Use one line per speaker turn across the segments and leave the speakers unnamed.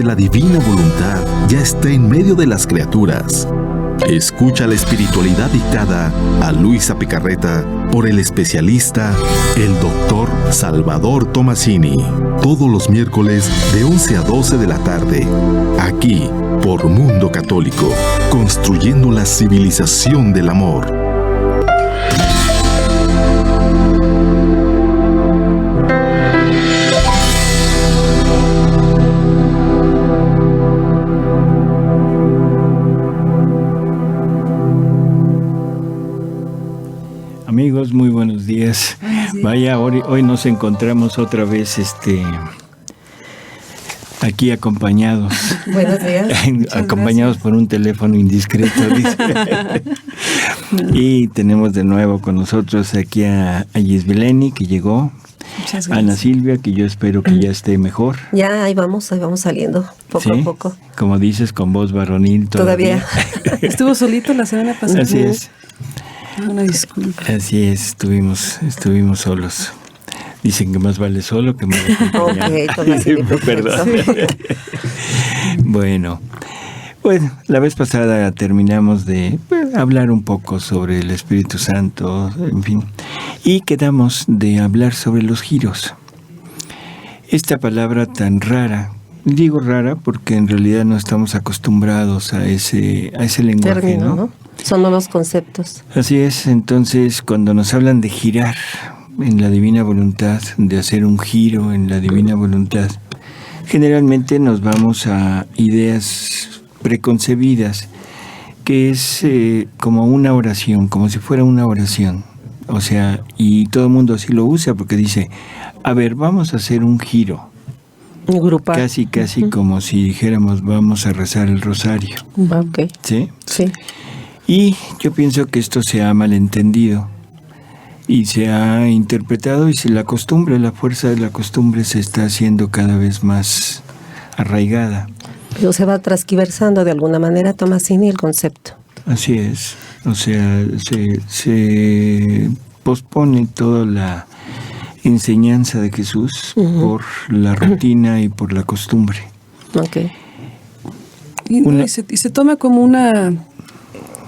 la divina voluntad ya está en medio de las criaturas. Escucha la espiritualidad dictada a Luisa Picarreta por el especialista, el Dr. Salvador Tomasini. Todos los miércoles de 11 a 12 de la tarde. Aquí, por Mundo Católico, construyendo la civilización del amor.
Amigos, muy buenos días. Vaya, hoy nos encontramos otra vez aquí acompañados.
Buenos días.
Acompañados por un teléfono indiscreto. Y tenemos de nuevo con nosotros aquí a Gisbeleni, que llegó.
Muchas gracias.
Ana Silvia, que yo espero que ya esté mejor.
Ya, ahí vamos saliendo, poco a poco.
Como dices, con voz varonil todavía.
Estuvo solito la semana pasada.
Así es.
Una disculpa.
Así es, estuvimos solos. Dicen que más vale solo que mal acompañado. Perdón. Bueno, la vez pasada terminamos de hablar un poco sobre el Espíritu Santo, en fin, y quedamos de hablar sobre los giros. Esta palabra tan rara, digo rara porque en realidad no estamos acostumbrados a ese lenguaje,
término, ¿no? Son nuevos conceptos.
Así es, entonces cuando nos hablan de girar en la divina voluntad, de hacer un giro en la divina voluntad, generalmente nos vamos a ideas preconcebidas, que es como una oración, como si fuera una oración. O sea, y todo el mundo así lo usa porque dice, a ver, vamos a hacer un giro.
Grupal.
Casi como si dijéramos, vamos a rezar el rosario.
Okay.
¿Sí?
Sí.
Y yo pienso que esto se ha malentendido y se ha interpretado, y si la fuerza de la costumbre se está haciendo cada vez más arraigada.
Pero se va transquiversando de alguna manera, Tomasini, el concepto.
Así es, o sea, se pospone toda la enseñanza de Jesús por la rutina y por la costumbre.
Okay.
Y se toma como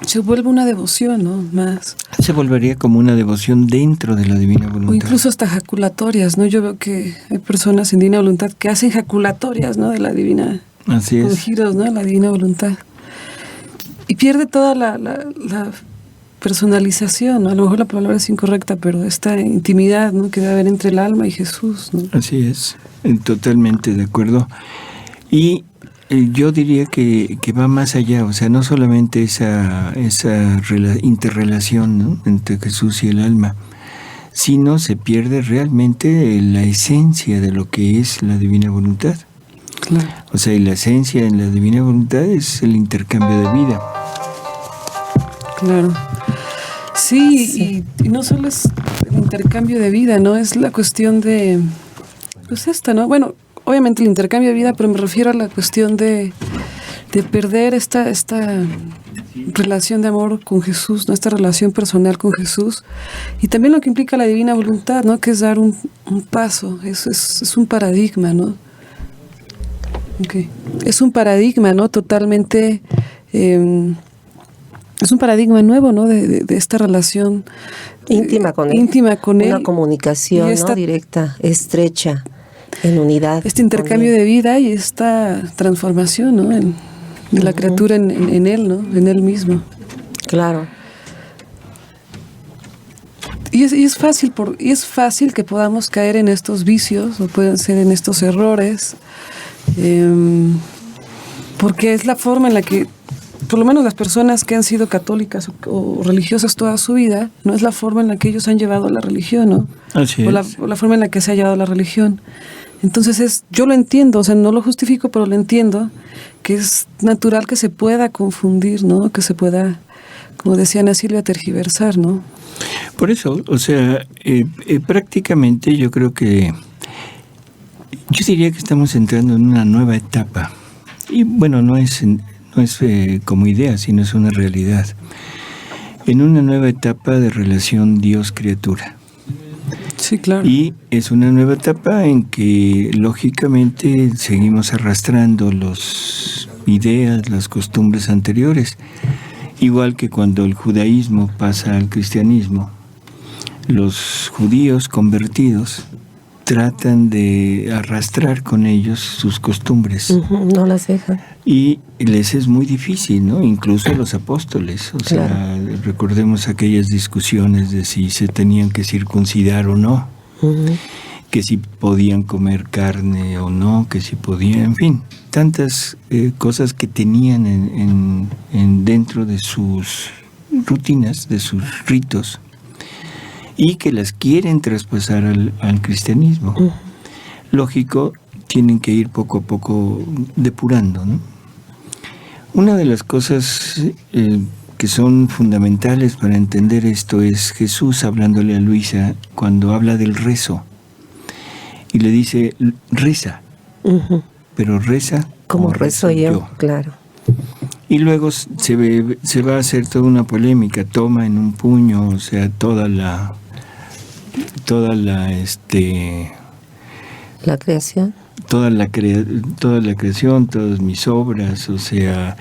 se vuelve una devoción, ¿no? Más.
Se volvería como una devoción dentro de la divina voluntad.
O incluso hasta jaculatorias, ¿no? Yo veo que hay personas en divina voluntad que hacen jaculatorias, ¿no? De la divina.
Así es.
Con giros, ¿no? La divina voluntad. Y pierde toda la personalización, ¿no? A lo mejor la palabra es incorrecta, pero esta intimidad, ¿no? Que debe haber entre el alma y Jesús, ¿no?
Así es, totalmente de acuerdo. Y yo diría que va más allá, o sea, no solamente esa interrelación, ¿no? Entre Jesús y el alma, sino se pierde realmente la esencia de lo que es la divina voluntad.
Claro.
O sea, y la esencia en la divina voluntad es el intercambio de vida.
Claro. Sí. Y no solo es el intercambio de vida, ¿no? Es la cuestión de, ¿no? Bueno, obviamente el intercambio de vida, pero me refiero a la cuestión de perder esta relación de amor con Jesús, ¿no? Esta relación personal con Jesús, y también lo que implica la divina voluntad, ¿no? Que es dar un paso, es un paradigma, ¿no? Okay. Es un paradigma, ¿no? Totalmente, es un paradigma nuevo, ¿no? De esta relación
íntima con él. Una comunicación, ¿no? Directa, estrecha, en unidad.
Este intercambio de vida y esta transformación, ¿no? De la criatura en él, ¿no? En él mismo.
Claro.
Y es fácil que podamos caer en estos vicios, o pueden ser en estos errores, porque es la forma en la que, por lo menos las personas que han sido católicas o religiosas toda su vida, no es la forma en la que ellos han llevado la religión, ¿no?
Así es.
O la forma en la que se ha llevado la religión. Entonces yo lo entiendo, o sea, no lo justifico, pero lo entiendo, que es natural que se pueda confundir, ¿no? Que se pueda, como decía Ana Silvia, tergiversar, ¿no?
Por eso, o sea, prácticamente yo creo que, yo diría que estamos entrando en una nueva etapa. Y bueno, no es como idea, sino es una realidad. En una nueva etapa de relación Dios-criatura.
Sí, claro.
Y es una nueva etapa en que lógicamente seguimos arrastrando las ideas, las costumbres anteriores. Igual que cuando el judaísmo pasa al cristianismo, los judíos convertidos tratan de arrastrar con ellos sus costumbres.
No las dejan.
Y les es muy difícil, ¿no? Incluso los apóstoles. O sea, recordemos aquellas discusiones de si se tenían que circuncidar o no, que si podían comer carne o no, que si podían, en fin, tantas cosas que tenían en dentro de sus rutinas, de sus ritos, y que las quieren traspasar al cristianismo. Lógico, tienen que ir poco a poco depurando, ¿no? Una de las cosas que son fundamentales para entender esto es Jesús hablándole a Luisa cuando habla del rezo. Y le dice, reza, pero reza
como rezo yo. Claro.
Y luego se va a hacer toda una polémica, toma en un puño, o sea, toda la
creación.
Toda la creación, todas mis obras, o sea,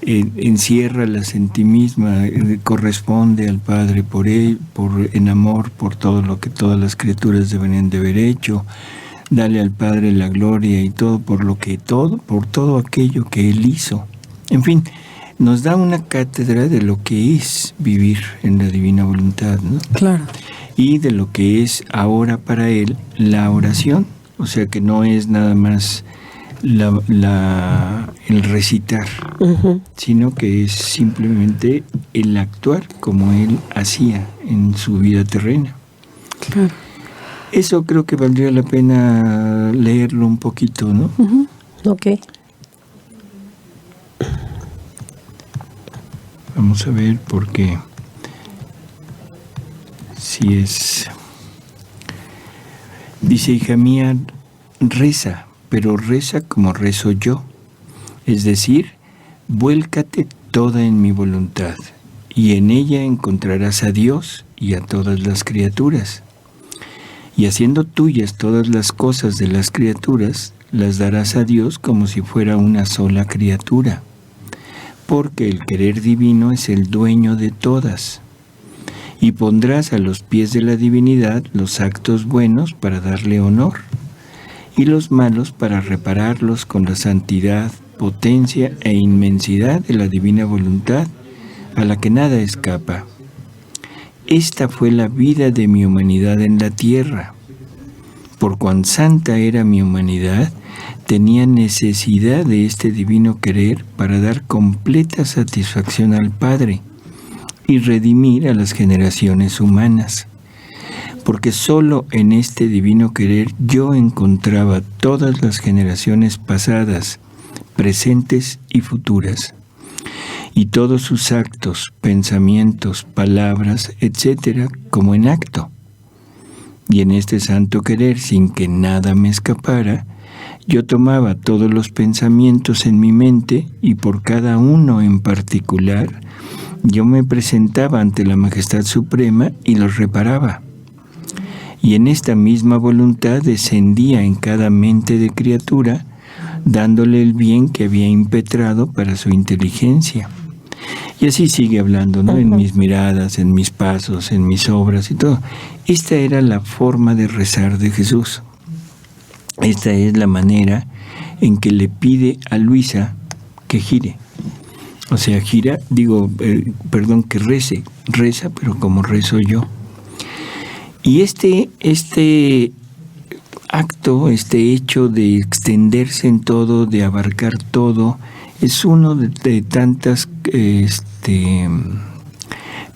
enciérralas en ti misma, corresponde al Padre en amor, por todo lo que todas las criaturas deberían de haber hecho, dale al Padre la gloria y todo por todo aquello que Él hizo. En fin, nos da una cátedra de lo que es vivir en la divina voluntad, ¿no?
Claro.
Y de lo que es ahora para Él la oración. O sea que no es nada más el recitar, sino que es simplemente el actuar como Él hacía en su vida terrena.
Claro.
Eso creo que valdría la pena leerlo un poquito, ¿no?
Ok.
Vamos a ver porque si es... Dice, hija mía, reza, pero reza como rezo yo. Es decir, vuélcate toda en mi voluntad, y en ella encontrarás a Dios y a todas las criaturas. Y haciendo tuyas todas las cosas de las criaturas, las darás a Dios como si fuera una sola criatura, porque el querer divino es el dueño de todas. Y pondrás a los pies de la divinidad los actos buenos para darle honor, y los malos para repararlos con la santidad, potencia e inmensidad de la divina voluntad, a la que nada escapa. Esta fue la vida de mi humanidad en la tierra. Por cuán santa era mi humanidad, tenía necesidad de este divino querer para dar completa satisfacción al Padre y redimir a las generaciones humanas, porque sólo en este divino querer yo encontraba todas las generaciones pasadas, presentes y futuras, y todos sus actos, pensamientos, palabras, etcétera, como en acto. Y en este santo querer, sin que nada me escapara, yo tomaba todos los pensamientos en mi mente y por cada uno en particular, yo me presentaba ante la Majestad Suprema y los reparaba. Y en esta misma voluntad descendía en cada mente de criatura, dándole el bien que había impetrado para su inteligencia. Y así sigue hablando, ¿no? En mis miradas, en mis pasos, en mis obras y todo. Esta era la forma de rezar de Jesús. Esta es la manera en que le pide a Luisa que gire. O sea, que reza, pero como rezo yo. Y este acto, este hecho de extenderse en todo, de abarcar todo, es uno de tantas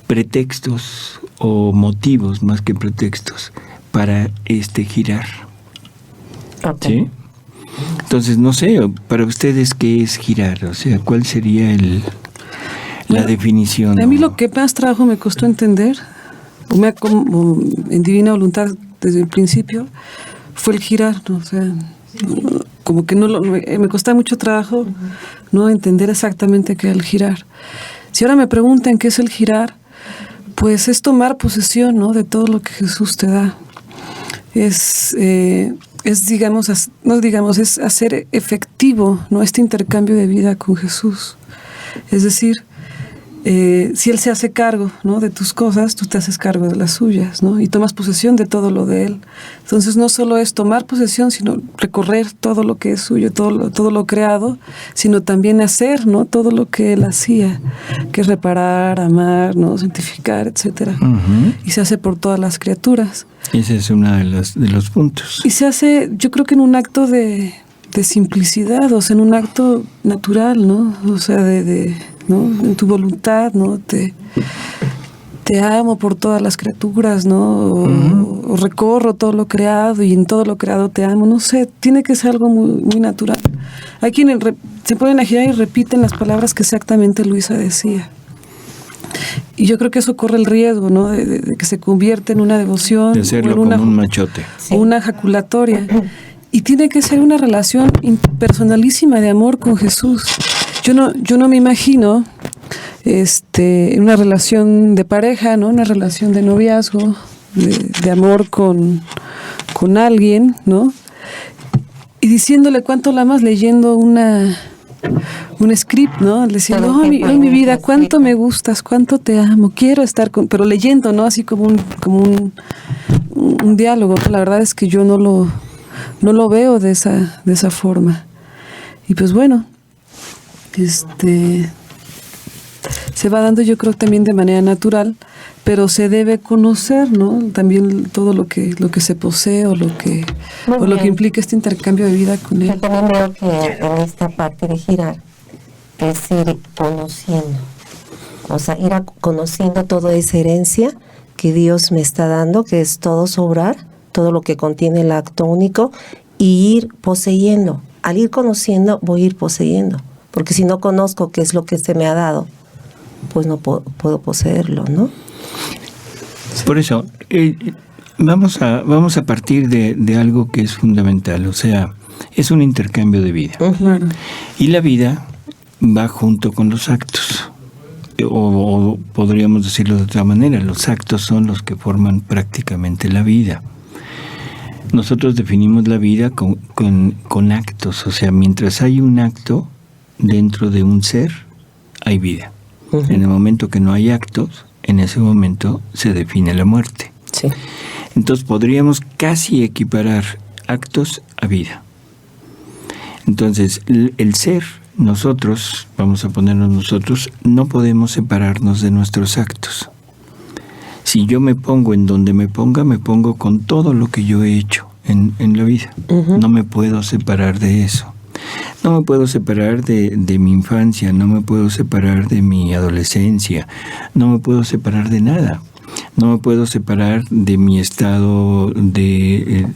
pretextos o motivos, más que pretextos, para girar.
Okay.
¿Sí? Entonces, no sé, para ustedes, ¿qué es girar? O sea, ¿cuál sería la definición?
A mí lo que más trabajo me costó entender, como en divina voluntad desde el principio, fue el girar, ¿no? O sea, como que me costaba mucho trabajo no entender exactamente qué es el girar. Si ahora me preguntan qué es el girar, pues es tomar posesión, ¿no?, de todo lo que Jesús te da. es hacer efectivo, ¿no?, este intercambio de vida con Jesús. Es decir, si Él se hace cargo, ¿no?, de tus cosas, tú te haces cargo de las suyas, ¿no?, y tomas posesión de todo lo de Él. Entonces no solo es tomar posesión, sino recorrer todo lo que es suyo, todo lo creado, sino también hacer, ¿no?, todo lo que Él hacía, que es reparar, amar, ¿no?, santificar, etcétera. Y se hace por todas las criaturas.
Ese es uno de los puntos.
Y se hace, yo creo que en un acto de simplicidad, o sea, en un acto natural, ¿no? O sea, ¿no?, en tu voluntad, ¿no? Te amo por todas las criaturas, ¿no? O recorro todo lo creado y en todo lo creado te amo. No sé, tiene que ser algo muy, muy natural. Hay quienes se ponen a girar y repiten las palabras que exactamente Luisa decía. Y yo creo que eso corre el riesgo, ¿no?, de que se convierta en una devoción.
De hacerlo como un machote.
O una ejaculatoria. Y tiene que ser una relación personalísima de amor con Jesús. Yo no me imagino una relación de pareja, ¿no?, una relación de noviazgo, de amor con alguien, ¿no?, y diciéndole cuánto la amas leyendo un script, ¿no?, diciendo, mi vida, cuánto me gustas, cuánto te amo, quiero estar pero leyendo, ¿no?, así como un diálogo. La verdad es que yo no lo veo de esa forma. Y pues bueno, se va dando, yo creo, también de manera natural, pero se debe conocer, ¿no?, también todo lo que se posee o lo que implica este intercambio de vida con Él.
Yo también veo que en esta parte de girar es ir conociendo, o sea, ir conociendo toda esa herencia que Dios me está dando, que es todo sobrar, todo lo que contiene el acto único, y ir poseyendo. Al ir conociendo, voy a ir poseyendo, porque si no conozco qué es lo que se me ha dado, pues no puedo poseerlo, ¿no?
Por eso, vamos a partir de algo que es fundamental, o sea, es un intercambio de vida. Y la vida va junto con los actos. O podríamos decirlo de otra manera, los actos son los que forman prácticamente la vida. Nosotros definimos la vida con actos, o sea, mientras hay un acto dentro de un ser, hay vida. En el momento que no hay actos, en ese momento se define la muerte.
Sí.
Entonces podríamos casi equiparar actos a vida. Entonces, el ser, nosotros, vamos a ponernos nosotros, no podemos separarnos de nuestros actos. Si yo me pongo en donde me pongo con todo lo que yo he hecho en la vida. No me puedo separar de eso. No me puedo separar de mi infancia, no me puedo separar de mi adolescencia, no me puedo separar de nada. No me puedo separar de mi estado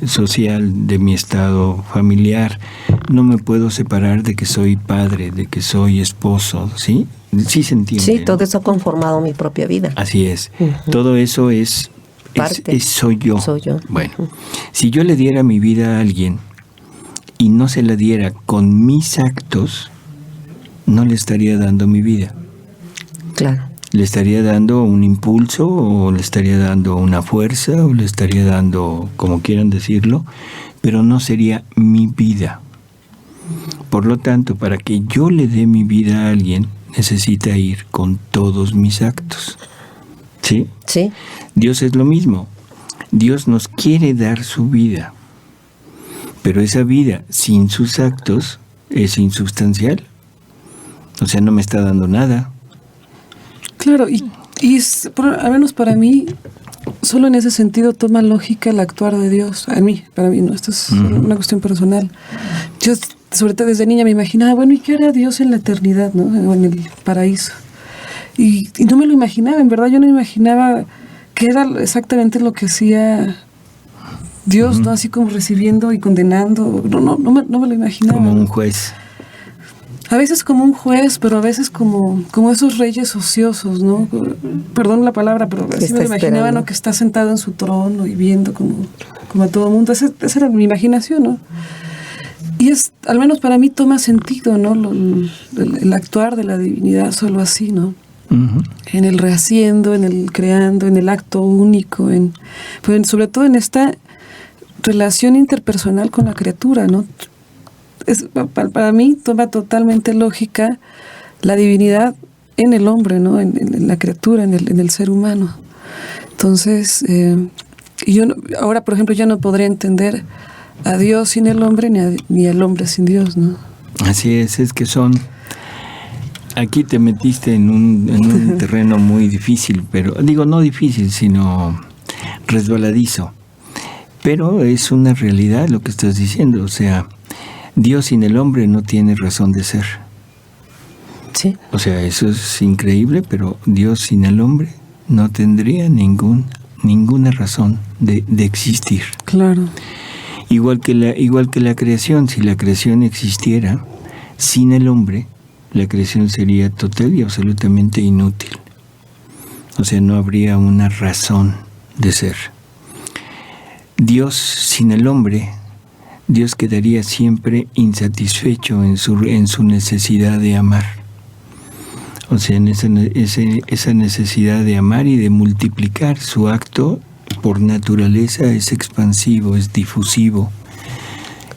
social, de mi estado familiar. No me puedo separar de que soy padre, de que soy esposo, ¿sí? Sí se entiende.
Sí, todo eso ha conformado mi propia vida.
Así es. Todo eso soy yo.
Soy yo.
Bueno, si yo le diera mi vida a alguien y no se la diera con mis actos, no le estaría dando mi vida.
Claro.
Le estaría dando un impulso, o le estaría dando una fuerza, o le estaría dando, como quieran decirlo, pero no sería mi vida. Por lo tanto, para que yo le dé mi vida a alguien, necesita ir con todos mis actos. ¿Sí?
Sí.
Dios es lo mismo. Dios nos quiere dar su vida, pero esa vida sin sus actos es insubstancial. O sea, no me está dando nada.
Claro, y al menos para mí, solo en ese sentido toma lógica el actuar de Dios. Para mí, ¿no? Esto es una cuestión personal. Yo, sobre todo desde niña, me imaginaba, bueno, ¿y qué hará Dios en la eternidad, no? O en el paraíso. Y no me lo imaginaba, en verdad, yo no me imaginaba qué era exactamente lo que hacía Dios, ¿no? Así como recibiendo y condenando. No me lo imaginaba.
Como un juez.
A veces como un juez, pero a veces como esos reyes ociosos, ¿no? Perdón la palabra, pero así me lo imaginaba, ¿no? Que está sentado en su trono y viendo como a todo el mundo. Esa era mi imaginación, ¿no? Y al menos para mí toma sentido, ¿no? El actuar de la divinidad solo así, ¿no? En el rehaciendo, en el creando, en el acto único, sobre todo en esta relación interpersonal con la criatura, ¿no? Para mí toma totalmente lógica la divinidad en el hombre, ¿no? En la criatura, en el ser humano. Entonces, ahora, por ejemplo, yo no podría entender a Dios sin el hombre, ni al hombre sin Dios, ¿no?
Así es que son... Aquí te metiste en un terreno muy difícil, pero digo no difícil, sino resbaladizo. Pero es una realidad lo que estás diciendo, o sea, Dios sin el hombre no tiene razón de ser.
Sí.
O sea, eso es increíble, pero Dios sin el hombre no tendría ninguna razón de existir.
Claro.
Igual que la creación, si la creación existiera sin el hombre, la creación sería total y absolutamente inútil. O sea, no habría una razón de ser. Dios sin el hombre, Dios quedaría siempre insatisfecho en su necesidad de amar. O sea, en esa necesidad de amar y de multiplicar. Su acto, por naturaleza, es expansivo, es difusivo.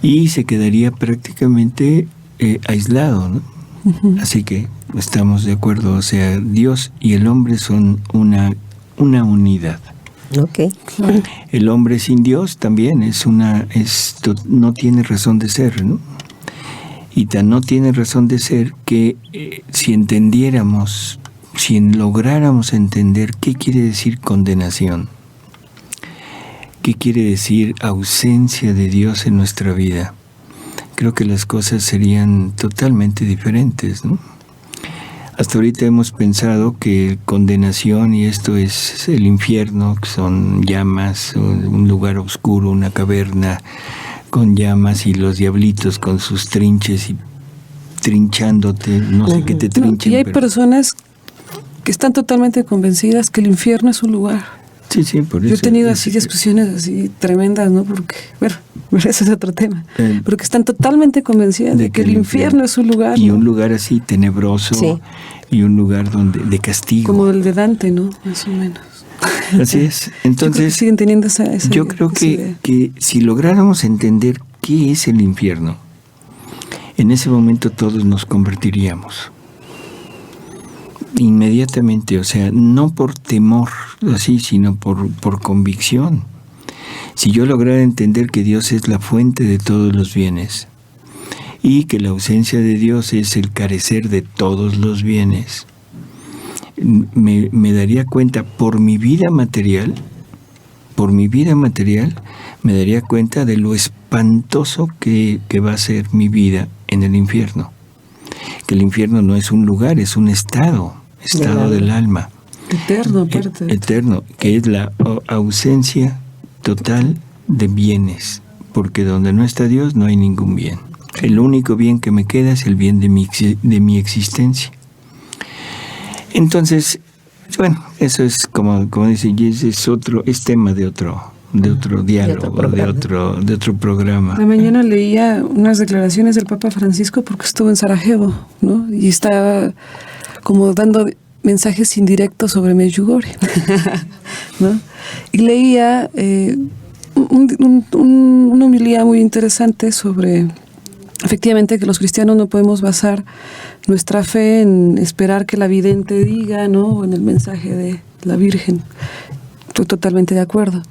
Y se quedaría prácticamente aislado, ¿no? Uh-huh. Así que estamos de acuerdo. O sea, Dios y el hombre son una unidad.
Okay.
El hombre sin Dios también no tiene razón de ser, ¿no? Y tan no tiene razón de ser que si lográramos entender qué quiere decir condenación, qué quiere decir ausencia de Dios en nuestra vida, creo que las cosas serían totalmente diferentes, ¿no? Hasta ahorita hemos pensado que condenación y esto es el infierno, que son llamas, un lugar oscuro, una caverna con llamas y los diablitos con sus trinches y trinchándote, no sé qué te trinchen.
Y hay personas que están totalmente convencidas que el infierno es un lugar.
Sí, por eso.
Yo he tenido así discusiones así tremendas, ¿no? Porque, bueno, ese es otro tema. Porque están totalmente convencidas de que el infierno es un lugar.
Y
¿no?
un lugar así tenebroso, sí. Y un lugar de castigo.
Como el de Dante, ¿no? Más o menos.
Así es. Entonces,
siguen teniendo esa
yo creo que si lográramos entender qué es el infierno, en ese momento todos nos convertiríamos. Inmediatamente, o sea, no por temor así, sino por convicción. Si yo lograra entender que Dios es la fuente de todos los bienes y que la ausencia de Dios es el carecer de todos los bienes, me daría cuenta por mi vida material, me daría cuenta de lo espantoso que va a ser mi vida en el infierno. Que el infierno no es un lugar, es un estado del alma.
Eterno, aparte.
Eterno, que es la ausencia total de bienes, porque donde no está Dios no hay ningún bien. El único bien que me queda es el bien de mi existencia. Entonces, bueno, eso es como dice, es tema de otro diálogo, de otro programa.
La mañana leía unas declaraciones del Papa Francisco porque estuvo en Sarajevo, ¿no? Y estaba como dando mensajes indirectos sobre Medjugorje, ¿no? Y leía una homilía muy interesante sobre, efectivamente, que los cristianos no podemos basar nuestra fe en esperar que la vidente diga, ¿no? O en el mensaje de la Virgen. Estoy totalmente de acuerdo.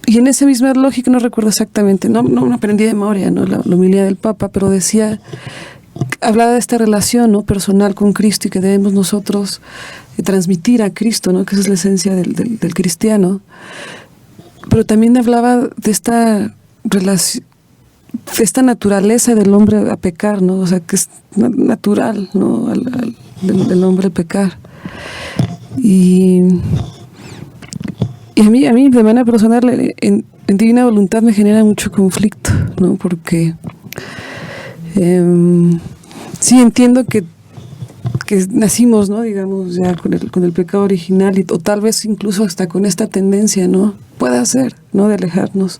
Y en esa misma lógica, no recuerdo exactamente, no aprendí de memoria, ¿no? La homilía del Papa, pero hablaba de esta relación, ¿no? Personal con Cristo y que debemos nosotros transmitir a Cristo, ¿no? Que esa es la esencia del cristiano. Pero también hablaba de esta relación, de esta naturaleza del hombre a pecar, ¿no? O sea, que es natural, ¿no? Del hombre pecar. Y a mí de manera personal en Divina Voluntad me genera mucho conflicto, ¿no? Porque sí entiendo que nacimos, ¿no? Digamos, ya con el pecado original o tal vez incluso hasta con esta tendencia, ¿no? Puede ser, ¿no? De alejarnos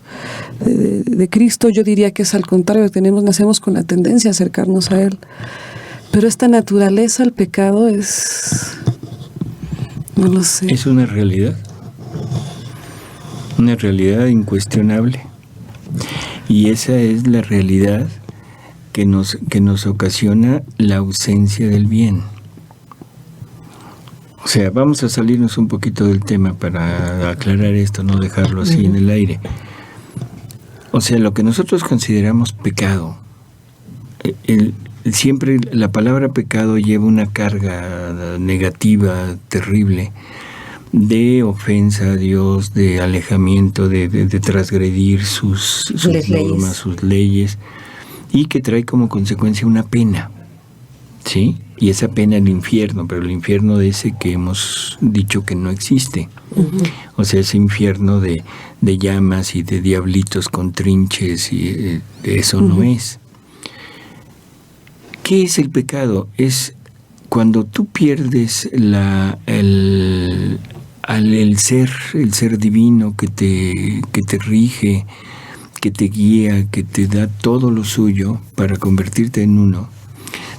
de Cristo. Yo diría que es al contrario, nacemos con la tendencia a acercarnos a Él. Pero esta naturaleza al pecado no lo sé.
Es una realidad. Una realidad incuestionable. Y esa es la realidad que nos ocasiona la ausencia del bien. O sea, vamos a salirnos un poquito del tema para aclarar esto, no dejarlo así en el aire. O sea, lo que nosotros consideramos pecado, siempre la palabra pecado lleva una carga negativa, terrible, de ofensa a Dios, de alejamiento, de transgredir sus normas, sus leyes, y que trae como consecuencia una pena, ¿sí? Y esa pena el infierno, pero el infierno de ese que hemos dicho que no existe. O sea, ese infierno de llamas y de diablitos con trinches, y eso no es. ¿Qué es el pecado? Es cuando tú pierdes el ser divino que te rige, que te guía, que te da todo lo suyo para convertirte en uno.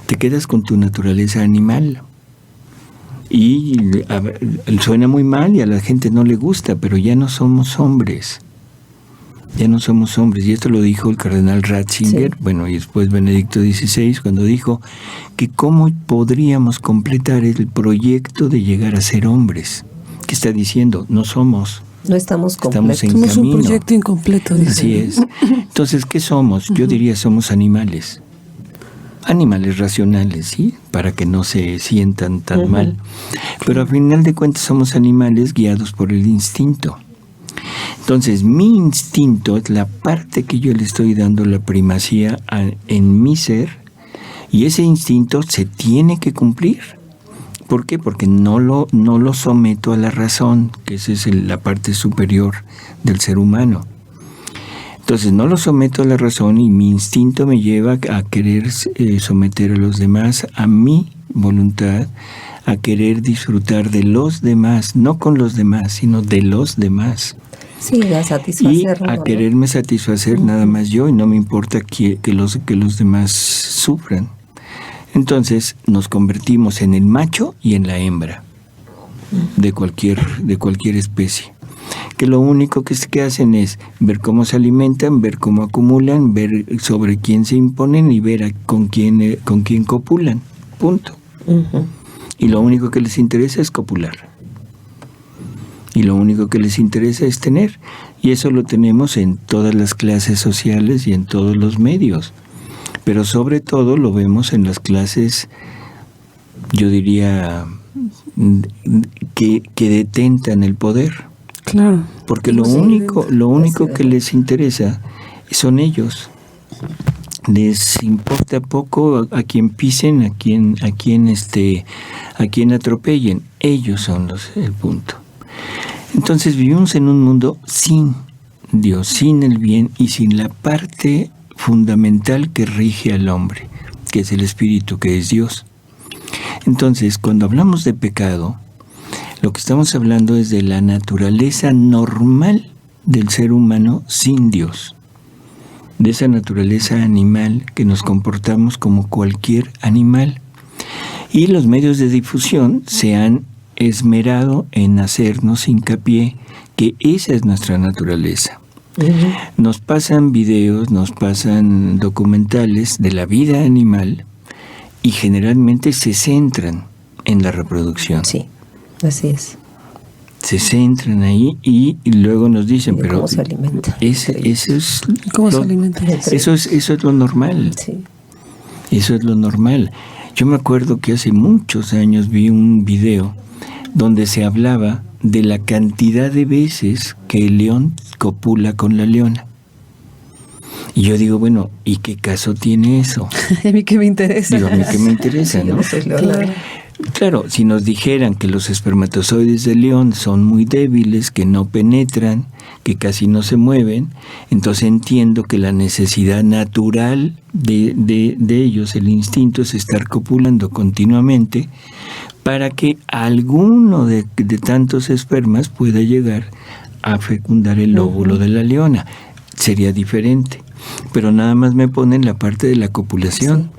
Te quedas con tu naturaleza animal. Y suena muy mal y a la gente no le gusta, pero ya no somos hombres. Ya no somos hombres. Y esto lo dijo el cardenal Ratzinger, bueno, y después Benedicto XVI, cuando dijo que cómo podríamos completar el proyecto de llegar a ser hombres. ¿Qué está diciendo? No somos.
No estamos completos.
Estamos en
somos
camino.
Un proyecto incompleto, dice.
Así es. Entonces, ¿qué somos? Yo diría somos animales. Animales racionales, ¿sí? Para que no se sientan tan mal. Pero al final de cuentas somos animales guiados por el instinto. Entonces, mi instinto es la parte que yo le estoy dando la primacía en mi ser, y ese instinto se tiene que cumplir. ¿Por qué? Porque no lo someto a la razón, que esa es la parte superior del ser humano. Entonces no lo someto a la razón y mi instinto me lleva a querer someter a los demás a mi voluntad, a querer disfrutar de los demás, no con los demás, sino de los demás.
Sí, a satisfacerlo.
Y a quererme satisfacer nada más yo, y no me importa que los demás sufran. Entonces nos convertimos en el macho y en la hembra de cualquier especie, que lo único que hacen es ver cómo se alimentan, ver cómo acumulan, ver sobre quién se imponen y ver con quién copulan, punto. Y lo único que les interesa es copular, y lo único que les interesa es tener, y eso lo tenemos en todas las clases sociales y en todos los medios. Pero sobre todo lo vemos en las clases, yo diría, que detentan el poder.
Claro.
Porque lo único que les interesa son ellos. Les importa poco a quien pisen, a quien atropellen. Ellos son el punto. Entonces vivimos en un mundo sin Dios, sin el bien y sin la parte fundamental que rige al hombre, que es el espíritu, que es Dios. Entonces, cuando hablamos de pecado, lo que estamos hablando es de la naturaleza normal del ser humano sin Dios, de esa naturaleza animal que nos comportamos como cualquier animal. Y los medios de difusión se han esmerado en hacernos hincapié que esa es nuestra naturaleza. Nos pasan videos, nos pasan documentales de la vida animal y generalmente se centran en la reproducción.
Sí, así es.
Se centran ahí y luego nos dicen, pero
¿cómo se alimenta?
Eso es
¿Cómo se alimenta?
Eso es lo normal.
Sí.
Eso es lo normal. Yo me acuerdo que hace muchos años vi un video donde se hablaba de la cantidad de veces que el león copula con la leona. Y yo digo, bueno, ¿y qué caso tiene eso?
A mí que me interesa.
Digo, a mí que me interesa, ¿no? Claro, si nos dijeran que los espermatozoides del león son muy débiles, que no penetran, que casi no se mueven, entonces entiendo que la necesidad natural de ellos, el instinto, es estar copulando continuamente para que alguno de tantos espermas pueda llegar a fecundar el óvulo de la leona. Sería diferente, pero nada más me ponen la parte de la copulación.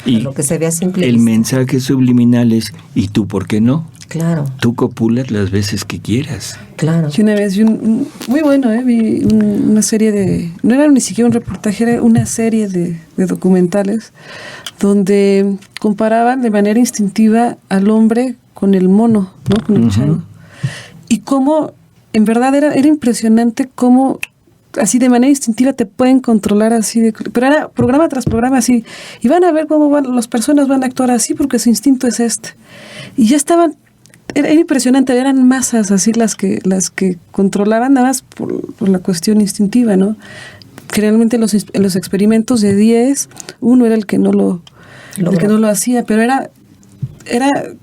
Sí. Y lo que se ve a simple
el mensaje subliminal es, ¿y tú por qué no?
Claro.
Tú copulas las veces que quieras.
Claro.
Y una vez vi muy bueno, vi una serie de... No era ni siquiera un reportaje, era una serie de documentales donde comparaban de manera instintiva al hombre con el mono, ¿no? Con el chango. Y cómo, en verdad, era impresionante cómo así de manera instintiva te pueden controlar así. Pero era programa tras programa así. Y van a ver cómo las personas van a actuar así porque su instinto es este. Y ya estaban... Era impresionante, eran masas así las que controlaban nada más por la cuestión instintiva, ¿no? Generalmente en los experimentos de 10, uno era el que no lo hacía, pero era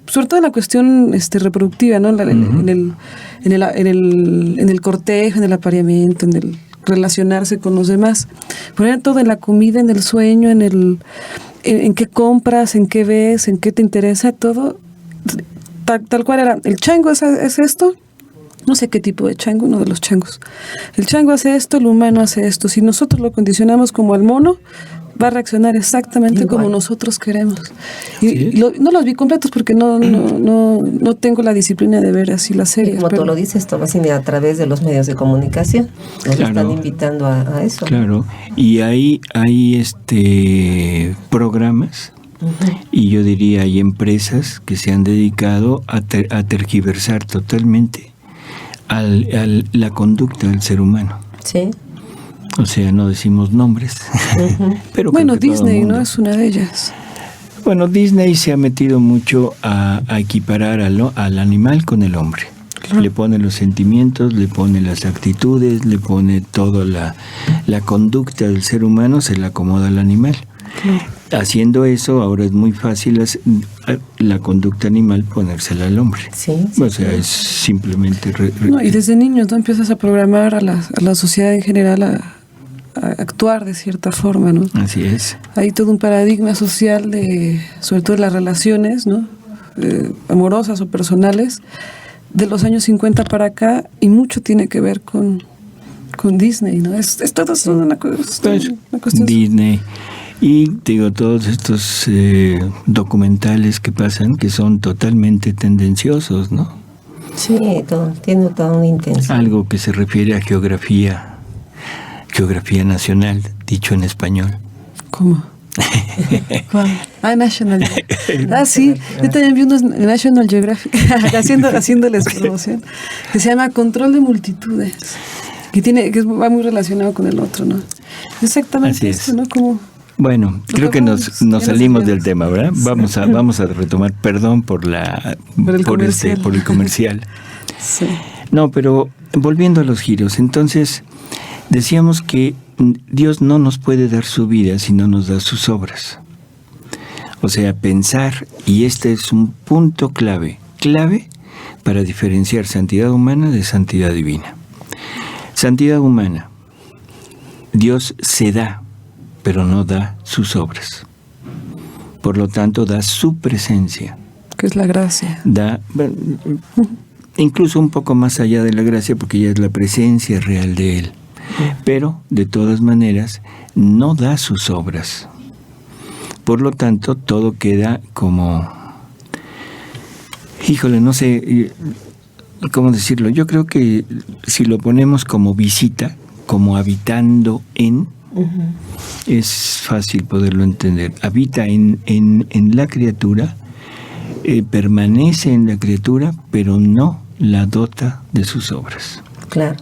sobre todo en la cuestión reproductiva, ¿no? En el cortejo, en el apareamiento, en el relacionarse con los demás. Pero era todo en la comida, en el sueño, en qué compras, en qué ves, en qué te interesa, todo. Tal cual era, el chango es esto, no sé qué tipo de chango, uno de los changos. El chango hace esto, el humano hace esto. Si nosotros lo condicionamos como al mono, va a reaccionar exactamente igual como nosotros queremos. Y no los vi completos porque no tengo la disciplina de ver así las series.
Y como tú lo dices, Tomasini, a través de los medios de comunicación. Nos están invitando a eso.
Claro, y hay programas. Y yo diría, hay empresas que se han dedicado a tergiversar totalmente la conducta del ser humano.
Sí.
O sea, no decimos nombres. Pero
bueno, Disney, ¿no? Es una de ellas.
Bueno, Disney se ha metido mucho a equiparar al animal con el hombre. Claro. Le pone los sentimientos, le pone las actitudes, le pone toda la conducta del ser humano, se la acomoda al animal. Claro. Haciendo eso, ahora es muy fácil la conducta animal ponérsela al hombre.
Sí,
o sea, es simplemente...
No, y desde niños, ¿no? Empiezas a programar a la sociedad en general a actuar de cierta forma, ¿no?
Así es.
Hay todo un paradigma social sobre todo de las relaciones, ¿no? Amorosas o personales, de los años 50 para acá, y mucho tiene que ver con Disney, ¿no? Es todo una cuestión...
Disney... Y digo, todos estos documentales que pasan, que son totalmente tendenciosos, ¿no?
Sí, tiene toda una intención.
Algo que se refiere a geografía nacional, dicho en español.
¿Cómo? National. Sí, yo también vi unos National Geographic haciéndoles promoción, que se llama Control de Multitudes, que va muy relacionado con el otro, ¿no? Exactamente eso, ¿no? Como...
Bueno, creo que nos salimos del tema, ¿verdad? Vamos a retomar, perdón por el comercial.
Sí.
No, pero volviendo a los giros, entonces decíamos que Dios no nos puede dar su vida si no nos da sus obras. O sea, pensar, y este es un punto clave para diferenciar santidad humana de santidad divina. Santidad humana, Dios se da, pero no da sus obras. Por lo tanto, da su presencia.
Que es la gracia.
Da, incluso un poco más allá de la gracia, porque ya es la presencia real de Él. Pero, de todas maneras, no da sus obras. Por lo tanto, todo queda como... Híjole, no sé cómo decirlo. Yo creo que si lo ponemos como visita, como habitando en... es fácil poderlo entender. Habita en la criatura, permanece en la criatura, pero no la dota de sus obras.
Claro.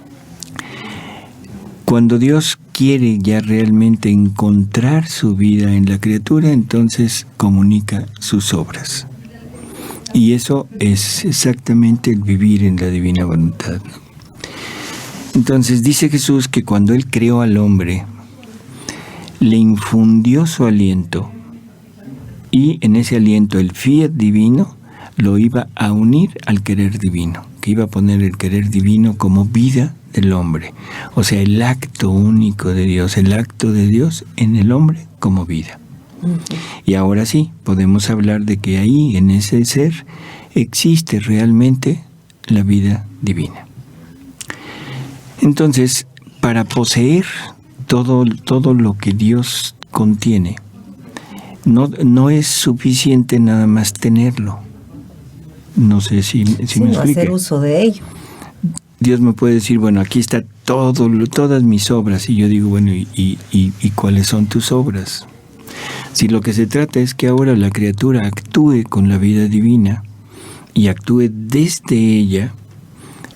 Cuando Dios quiere ya realmente encontrar su vida en la criatura, entonces comunica sus obras. Y eso es exactamente el vivir en la divina voluntad, ¿no? Entonces dice Jesús que cuando Él creó al hombre, le infundió su aliento, y en ese aliento el fiat divino lo iba a unir al querer divino, que iba a poner el querer divino como vida del hombre, o sea, el acto único de Dios, el acto de Dios en el hombre como vida. Y ahora sí, podemos hablar de que ahí, en ese ser, existe realmente la vida divina. Entonces, para poseer todo lo que Dios contiene, no es suficiente nada más tenerlo. No sé si me explique.
Hacer uso de ello.
Dios me puede decir, bueno, aquí está todas mis obras. Y yo digo, bueno, ¿y cuáles son tus obras? Si lo que se trata es que ahora la criatura actúe con la vida divina y actúe desde ella,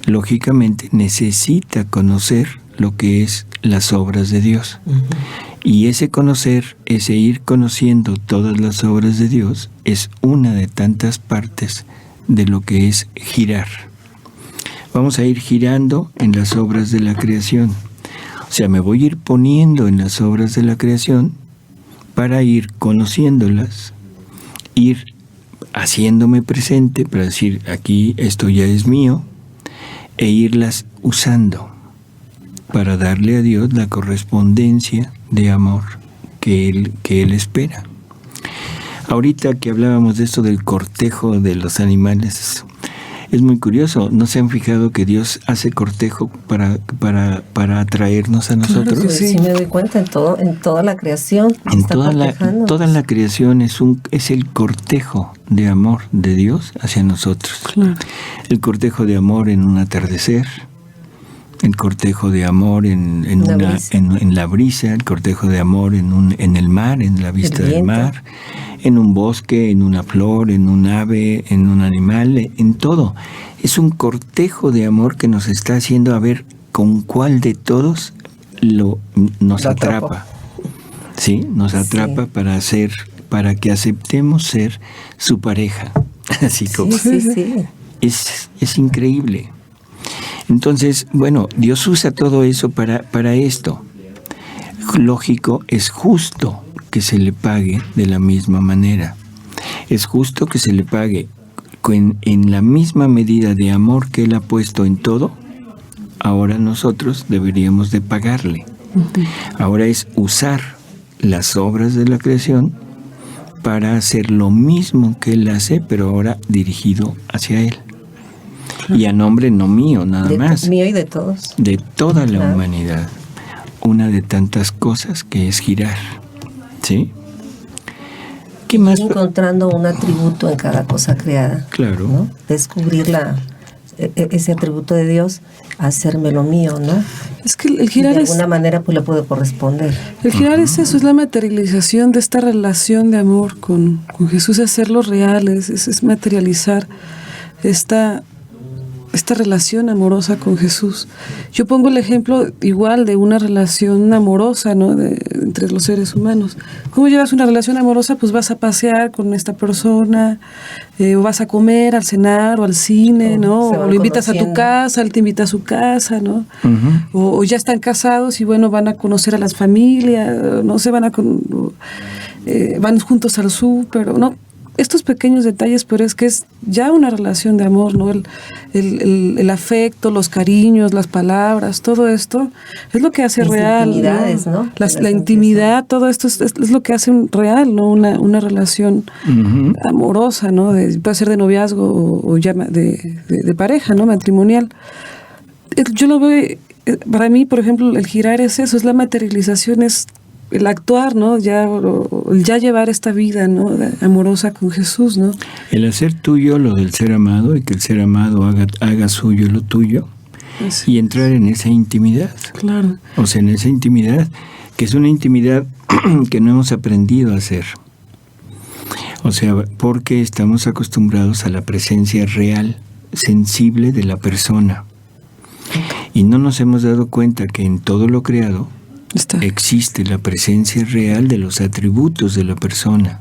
lógicamente necesita conocer lo que es las obras de Dios. Y ese conocer, ese ir conociendo todas las obras de Dios, es una de tantas partes de lo que es girar. Vamos a ir girando en las obras de la creación. O sea, me voy a ir poniendo en las obras de la creación para ir conociéndolas, ir haciéndome presente para decir, aquí esto ya es mío, e irlas usando para darle a Dios la correspondencia de amor que Él espera. Ahorita que hablábamos de esto del cortejo de los animales, es muy curioso. ¿No se han fijado que Dios hace cortejo para atraernos a nosotros?
Claro que
Sí, me doy cuenta en toda la creación.
En toda la creación es el cortejo de amor de Dios hacia nosotros.
Claro.
El cortejo de amor en un atardecer, el cortejo de amor en la brisa, el cortejo de amor en el mar, en la vista del mar, en un bosque, en una flor, en un ave, en un animal, en todo. Es un cortejo de amor que nos está haciendo a ver con cuál de todos nos atrapa. Sí, nos atrapa para que aceptemos ser su pareja. Así como
Sí.
es increíble. Entonces, bueno, Dios usa todo eso para esto. Lógico, es justo que se le pague de la misma manera. Es justo que se le pague en la misma medida de amor que Él ha puesto en todo. Ahora nosotros deberíamos de pagarle. Ahora es usar las obras de la creación para hacer lo mismo que Él hace, pero ahora dirigido hacia Él. Y a nombre no mío, nada más.
Mío y de todos.
De toda la humanidad. Una de tantas cosas que es girar. ¿Sí? ¿Qué más?
Ir encontrando un atributo en cada cosa creada.
Claro.
¿no? Descubrir ese atributo de Dios, hacérmelo mío, ¿no?
Es que el girar
de alguna manera pues le puedo corresponder.
El girar es eso, es la materialización de esta relación de amor con Jesús, hacerlo real, es materializar esta relación amorosa con Jesús. Yo pongo el ejemplo igual de una relación amorosa, ¿no? Entre los seres humanos. ¿Cómo llevas una relación amorosa? Pues vas a pasear con esta persona, o vas a comer, al cenar, o al cine, ¿no? O lo invitas a tu casa, él te invita a su casa, ¿no? O ya están casados y bueno, van a conocer a las familias, no se van juntos al súper, ¿no? Estos pequeños detalles, pero es que es ya una relación de amor, ¿no? El afecto, los cariños, las palabras, todo esto es lo que hace
las
real.
Intimidades, ¿no?
La intimidad, todo esto es lo que hace real, ¿no? Una relación amorosa, ¿no? Puede ser de noviazgo o ya de pareja, ¿no? Matrimonial. Yo lo veo, para mí, por ejemplo, el girar es eso, es la materialización, es el actuar, ¿no? Ya llevar esta vida, ¿no? Amorosa con Jesús, ¿no?
El hacer tuyo lo del ser amado y que el ser amado haga suyo lo tuyo. Y entrar en esa intimidad.
Claro.
O sea, en esa intimidad, que es una intimidad que no hemos aprendido a hacer. O sea, porque estamos acostumbrados a la presencia real, sensible de la persona. Y no nos hemos dado cuenta que en todo lo creado existe la presencia real de los atributos de la persona.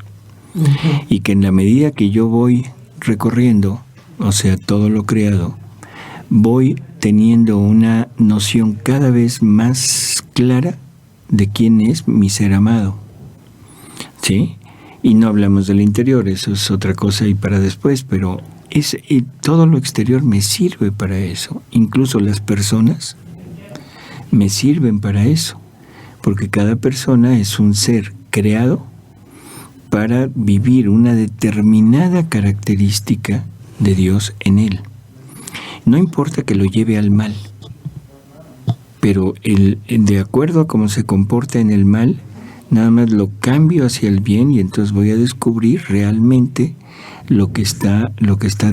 Y que en la medida que yo voy recorriendo, o sea, todo lo creado, voy teniendo una noción cada vez más clara de quién es mi ser amado. ¿Sí? Y no hablamos del interior, eso es otra cosa y para después, pero todo lo exterior me sirve para eso. Incluso las personas me sirven para eso. Porque cada persona es un ser creado para vivir una determinada característica de Dios en él. No importa que lo lleve al mal, pero de acuerdo a cómo se comporta en el mal, Nada más lo cambio hacia el bien y entonces voy a descubrir realmente lo que está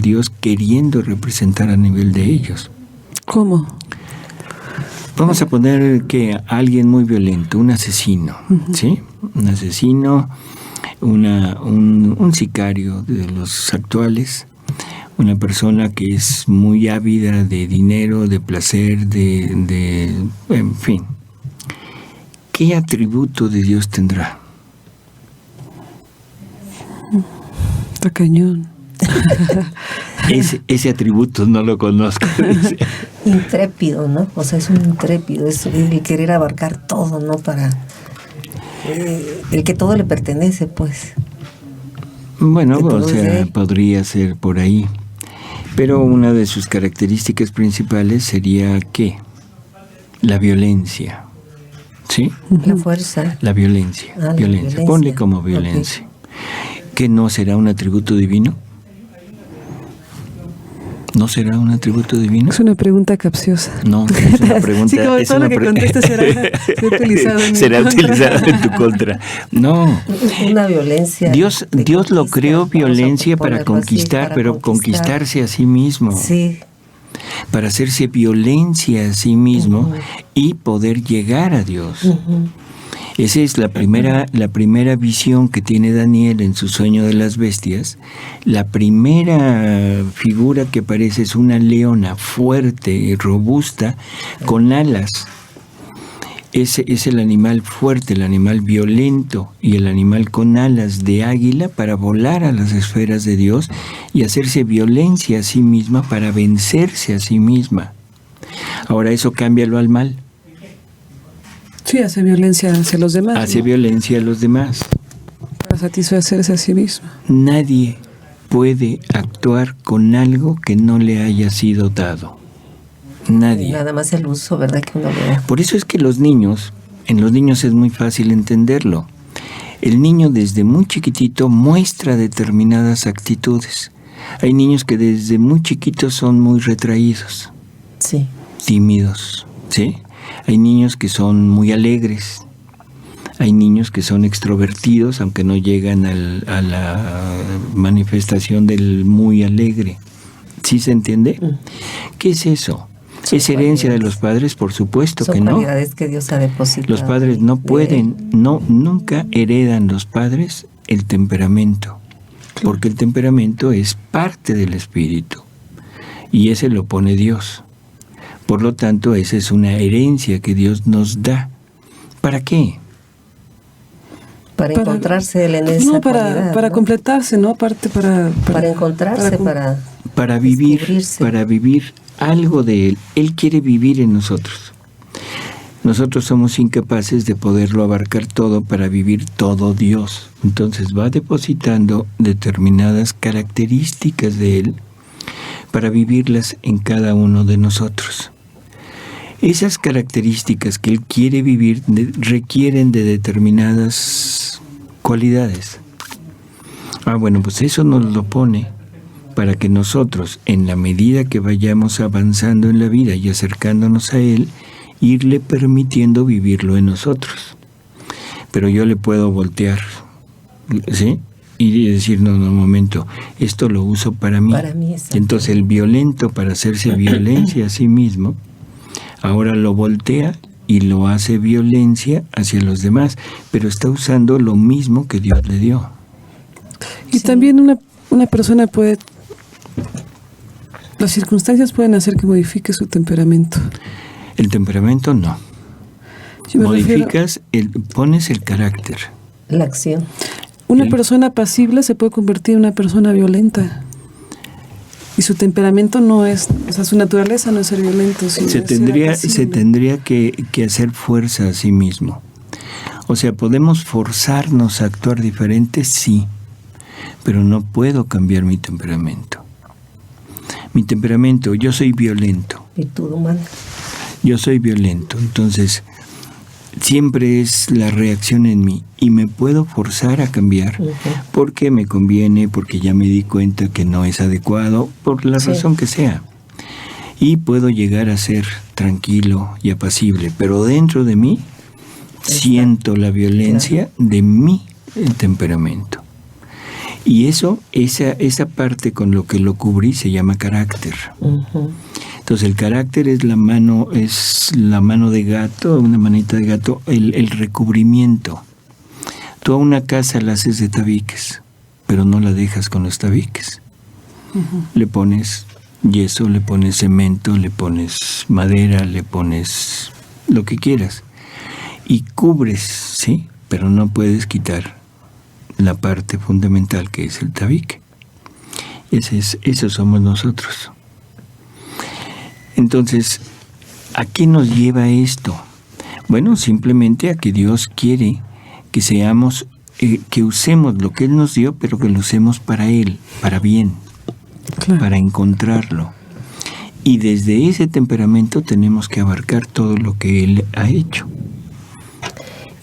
Dios queriendo representar a nivel de ellos.
¿Cómo?
Vamos a poner que alguien muy violento, un asesino, ¿sí? Un asesino, un sicario de los actuales, una persona que es muy ávida de dinero, de placer, en fin. ¿Qué atributo de Dios tendrá?
Está cañón.
Ese atributo no lo conozco.
Intrépido, ¿no? O sea, es un intrépido, es el querer abarcar todo, ¿no? Para el que todo le pertenece, pues.
Bueno, o sea, podría ser por ahí. Pero una de sus características principales sería ¿qué? La violencia. ¿Sí?
La fuerza.
La violencia. Violencia. Ponle como violencia. Okay. ¿Qué no será un atributo divino? ¿No será un atributo divino?
Es una pregunta capciosa.
No, es una pregunta...
Sí, como todo lo que contestes
será utilizado en tu contra. No.
Una violencia.
Dios lo creó violencia para conquistar, pero conquistarse a sí mismo.
Sí.
Para hacerse violencia a sí mismo y poder llegar a Dios. Esa es la primera visión que tiene Daniel en su sueño de las bestias. La primera figura que aparece es una leona fuerte y robusta con alas. Ese es el animal fuerte, el animal violento y el animal con alas de águila para volar a las esferas de Dios y hacerse violencia a sí misma para vencerse a sí misma. Ahora eso cámbialo al mal.
Sí, hace violencia hacia los demás.
Hace violencia a los demás.
Para satisfacerse a sí mismo.
Nadie puede actuar con algo que no le haya sido dado. Nadie.
Nada más el uso, ¿verdad? Que uno le da.
Por eso es que en los niños es muy fácil entenderlo. El niño desde muy chiquitito muestra determinadas actitudes. Hay niños que desde muy chiquitos son muy retraídos.
Sí.
Tímidos, ¿sí? Hay niños que son muy alegres, hay niños que son extrovertidos, aunque no llegan a la manifestación del muy alegre. ¿Sí se entiende? ¿Qué es eso? ¿Es herencia de los padres? Por supuesto que no.
Son cualidades que Dios ha depositado.
Los padres no pueden, nunca heredan los padres el temperamento, porque el temperamento es parte del espíritu y ese lo pone Dios. Por lo tanto, esa es una herencia que Dios nos da. ¿Para qué?
Para encontrarse él en esa cualidad,
para completarse, ¿no? Aparte para
encontrarse,
para vivir algo de Él. Él quiere vivir en nosotros. Nosotros somos incapaces de poderlo abarcar todo para vivir todo Dios. Entonces va depositando determinadas características de Él para vivirlas en cada uno de nosotros. Esas características que Él quiere vivir requieren de determinadas cualidades. Bueno, pues eso nos lo pone para que nosotros, en la medida que vayamos avanzando en la vida y acercándonos a Él, irle permitiendo vivirlo en nosotros. Pero yo le puedo voltear, ¿sí? Y decir, no, un momento, esto lo uso para mí. Entonces el violento, para hacerse violencia a sí mismo, ahora lo voltea y lo hace violencia hacia los demás, pero está usando lo mismo que Dios le dio.
Y también una persona puede... Las circunstancias pueden hacer que modifique su temperamento.
El temperamento no. Modificas, pones el carácter.
La acción.
Una persona pasible se puede convertir en una persona violenta. Y su temperamento no es, o sea, su naturaleza no es ser violento.
Se tendría que hacer fuerza a sí mismo. O sea, ¿podemos forzarnos a actuar diferente? Sí, pero no puedo cambiar mi temperamento. Mi temperamento, yo soy violento.
Virtud humana.
Yo soy violento, entonces siempre es la reacción en mí y me puedo forzar a cambiar porque me conviene, porque ya me di cuenta que no es adecuado, por la razón que sea. Y puedo llegar a ser tranquilo y apacible, pero dentro de mí siento la violencia de mi temperamento. Y esa parte con lo que lo cubrí se llama carácter.
Ujú.
Entonces el carácter es la mano de gato, una manita de gato, el recubrimiento. Tú a una casa la haces de tabiques, pero no la dejas con los tabiques. Le pones yeso, le pones cemento, le pones madera, le pones lo que quieras. Y cubres, ¿sí? Pero no puedes quitar la parte fundamental que es el tabique. Eso somos nosotros. Entonces, ¿a qué nos lleva esto? Bueno, simplemente a que Dios quiere que seamos, que usemos lo que Él nos dio, pero que lo usemos para Él, para bien,
Claro.
para encontrarlo. Y desde ese temperamento tenemos que abarcar todo lo que Él ha hecho.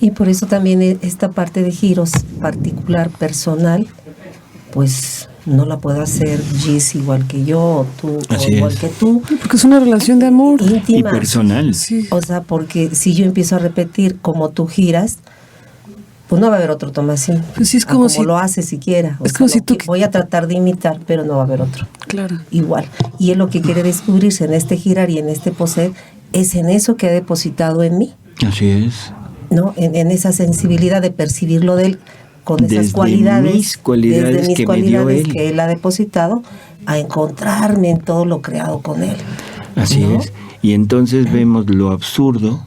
Y por eso también esta parte de giros particular, personal, pues no la puedo hacer Gis igual que yo, o tú,
Así
o igual
es.
que tú.
Porque es una relación de amor.
Íntima.
Y personal.
Sí.
O sea, porque si yo empiezo a repetir como tú giras, pues no va a haber otro Tomasín.
Pues sí, es
a
como si-
lo hace siquiera. O
es
sea,
como si
lo
tú-
que voy a tratar de imitar, pero no va a haber otro.
Claro.
Igual. Y él lo que quiere descubrirse en este girar y en este poseer es en eso que ha depositado en mí,
Así es.
¿no? En esa sensibilidad de percibirlo de él con esas
Desde
cualidades,
mis cualidades
desde mis
que me dio
cualidades
él.
que él ha depositado, a encontrarme en todo lo creado con él.
Así
¿no?
es. Y entonces vemos lo absurdo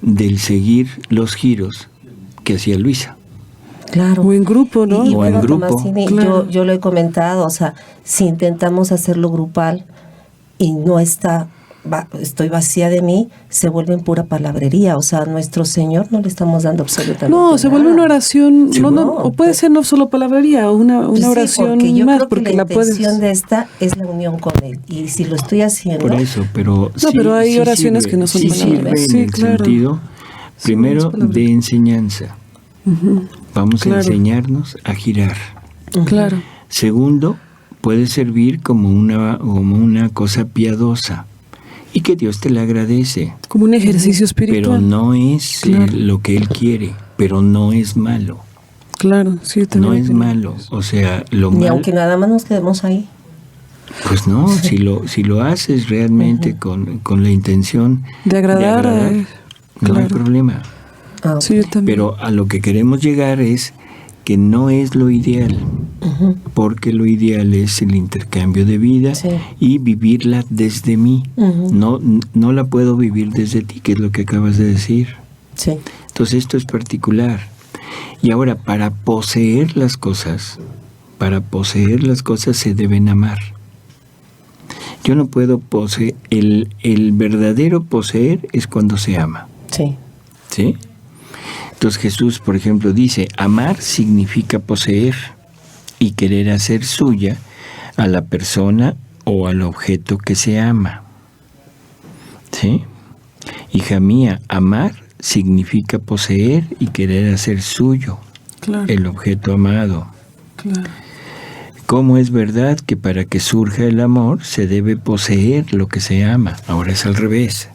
del seguir los giros que hacía Luisa.
Claro.
O en grupo, ¿no?
Y
O en
bueno,
grupo.
Tomasini,
Claro.
yo lo he comentado, o sea, si intentamos hacerlo grupal y no estoy vacía de mí, se vuelve en pura palabrería. O sea, a nuestro Señor no le estamos dando absolutamente
No, se vuelve
nada.
una oración,
Sí,
no,
no.
o puede ser no solo palabrería, o una
Sí,
oración
porque yo
más,
creo que
porque
la
la puedes.
intención de esta es la unión con Él. Y si lo estoy haciendo,
Por eso, pero
No, pero hay oraciones que no son
sí
palabras.
sirve en
Sí,
el
claro.
sentido,
Sí,
primero,
no es palabra.
de enseñanza. Vamos
Claro.
a enseñarnos a girar.
Claro.
Segundo, puede servir como una cosa piadosa y que Dios te la agradece.
Como un ejercicio espiritual.
Pero no es
Claro.
lo que Él quiere, pero no es malo.
Claro, sí, también.
No es
creo.
malo. O sea, lo
ni
malo,
aunque nada más nos quedemos ahí.
pues no, si lo haces realmente con la intención
De agradar,
no hay
claro.
problema.
Ah,
Sí, yo también.
Pero a lo que queremos llegar es que no es lo ideal, porque lo ideal es el intercambio de vida
Sí.
y vivirla desde mí. No la puedo vivir desde ti, que es lo que acabas de decir.
sí.
Entonces esto es particular. Y ahora, para poseer las cosas se deben amar. Yo no puedo poseer, el verdadero poseer es cuando se ama.
Sí.
¿Sí? Entonces Jesús, por ejemplo, dice, amar significa poseer y querer hacer suya a la persona o al objeto que se ama. ¿Sí? Hija mía, amar significa poseer y querer hacer suyo
Claro,
el objeto amado.
claro.
¿Cómo es verdad que para que surja el amor se debe poseer lo que se ama? Ahora es al revés.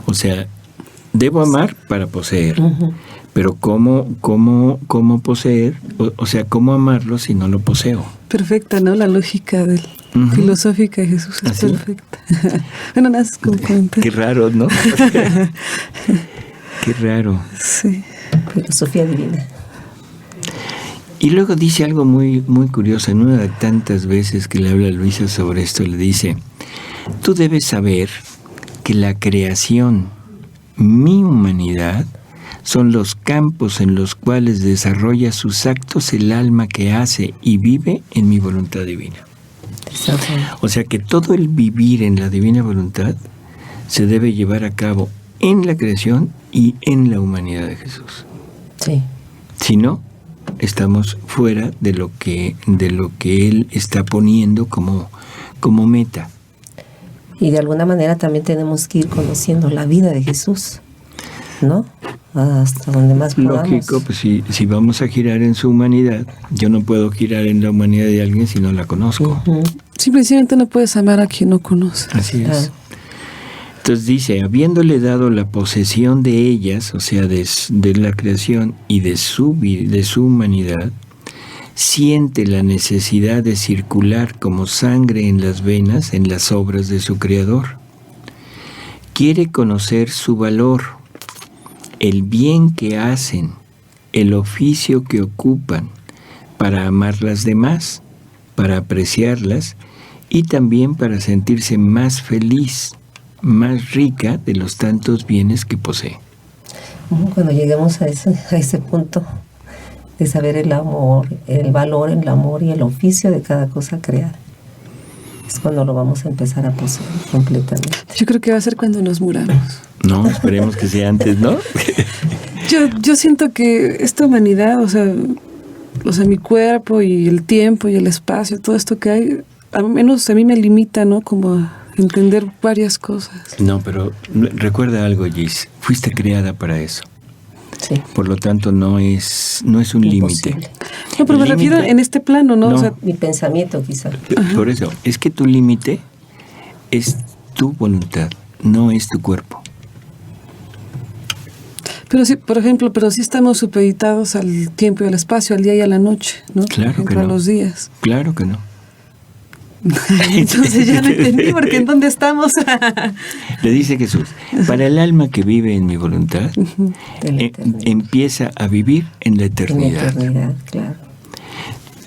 O sea, debo amar para poseer. Pero ¿cómo poseer? O sea, ¿cómo amarlo si no lo poseo?
Perfecta, ¿no? La lógica filosófica de Jesús es
¿Así?
perfecta. Bueno, nada, es como comentar.
Qué raro, ¿no? Qué raro.
Sí.
Filosofía divina.
Y luego dice algo muy, muy curioso. En una de tantas veces que le habla a Luisa sobre esto, le dice, tú debes saber que la creación, mi humanidad, son los campos en los cuales desarrolla sus actos el alma que hace y vive en mi voluntad divina. O sea que todo el vivir en la divina voluntad se debe llevar a cabo en la creación y en la humanidad de Jesús.
Sí.
Si no, estamos fuera de lo que Él está poniendo como meta.
Y de alguna manera también tenemos que ir conociendo la vida de Jesús, ¿no? Hasta donde más podamos.
Lógico, pues si vamos a girar en su humanidad, yo no puedo girar en la humanidad de alguien si no la conozco.
Ujú.
Simplemente no puedes amar a quien no conoces.
Así es.
Claro.
Entonces dice, habiéndole dado la posesión de ellas, o sea, de la creación y de su humanidad, siente la necesidad de circular como sangre en las venas en las obras de su Creador. Quiere conocer su valor, el bien que hacen, el oficio que ocupan, para amar las demás, para apreciarlas y también para sentirse más feliz, más rica de los tantos bienes que posee.
Cuando lleguemos a ese punto de saber el amor, el valor en el amor y el oficio de cada cosa creada, es cuando lo vamos a empezar a poseer completamente.
Yo creo que va a ser cuando nos muramos.
No, esperemos que sea antes, ¿no?
Yo siento que esta humanidad, o sea, mi cuerpo y el tiempo y el espacio, todo esto que hay, al menos a mí me limita, ¿no? Como a entender varias cosas.
No, pero recuerda algo, Gis, fuiste creada para eso.
Sí.
Por lo tanto, no es un límite.
No, pero me refiero en este plano, ¿no?
No.
O sea,
Mi pensamiento, quizá.
Por eso, es que tu límite es tu voluntad, no es tu cuerpo.
pero sí, por ejemplo, sí estamos supeditados al tiempo y al espacio, al día y a la noche, ¿no?
Claro que
Entre
no.
los días.
Claro que no.
Entonces ya no entendí, porque ¿en dónde estamos?
Le dice Jesús, para el alma que vive en mi voluntad,
De la eternidad.
empieza a vivir en la
En la
eternidad.
eternidad, claro.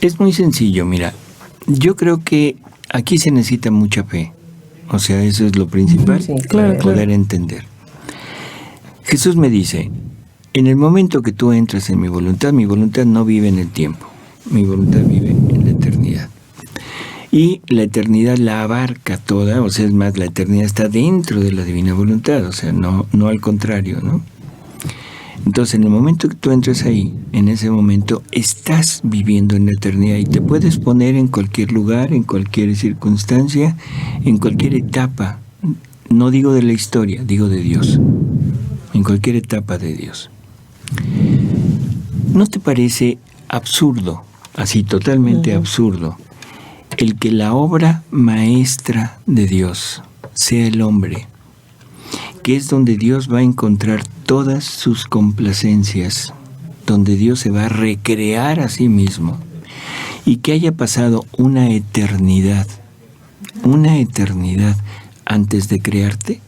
Es muy sencillo, mira, yo creo que aquí se necesita mucha fe, o sea, eso es lo principal,
Sí,
para
claro.
poder entender. Jesús me dice, en el momento que tú entras en mi voluntad no vive en el tiempo, mi voluntad vive en la eternidad. Y la eternidad la abarca toda, o sea, es más, la eternidad está dentro de la divina voluntad, o sea, no al contrario, ¿no? Entonces, en el momento que tú entras ahí, en ese momento, estás viviendo en la eternidad y te puedes poner en cualquier lugar, en cualquier circunstancia, en cualquier etapa. No digo de la historia, digo de Dios. En cualquier etapa de Dios. ¿No te parece absurdo, así totalmente absurdo, el que la obra maestra de Dios sea el hombre, que es donde Dios va a encontrar todas sus complacencias, donde Dios se va a recrear a sí mismo, y que haya pasado una eternidad antes de crearte?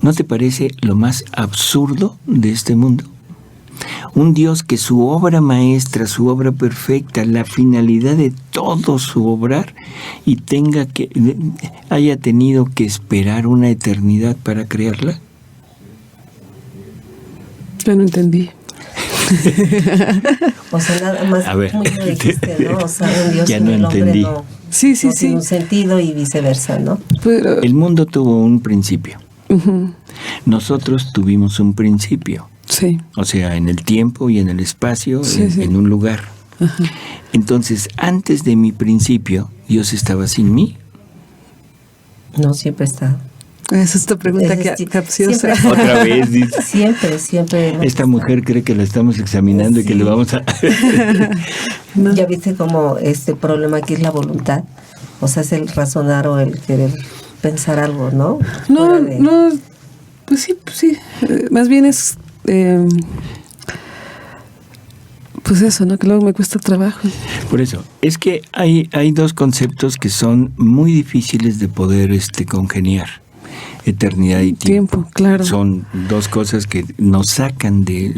¿No te parece lo más absurdo de este mundo? Un Dios que su obra maestra, su obra perfecta, la finalidad de todo su obrar, y haya tenido que esperar una eternidad para crearla.
Yo no entendí.
O sea, nada más,
A ver.
como ya dijiste, ¿no? O sea, un Dios
Ya
sin
no
el hombre
entendí.
no,
Sí.
tiene un sentido y viceversa, ¿no?
Pero,
El mundo tuvo un principio.
ujú,
Nosotros tuvimos un principio.
sí.
O sea, en el tiempo y en el espacio,
Sí, sí.
en un lugar.
Ajá.
Entonces, antes de mi principio, Dios estaba sin mí.
No, siempre está.
Esa es esta pregunta
Es-
capciosa.
siempre-
Otra vez, dice.
Siempre. hemos
Esta
estado.
mujer cree que la estamos examinando y que
Sí.
le vamos a...
No.
Ya viste cómo este problema aquí es la voluntad. O sea, es el razonar o el querer pensar algo, ¿no?
No,
Fuera de-
no, pues sí. Más bien es, pues eso, ¿no? Que luego me cuesta trabajo.
Por eso, es que hay dos conceptos que son muy difíciles de poder congeniar. Eternidad y tiempo.
Tiempo, claro.
Son dos cosas que nos sacan de...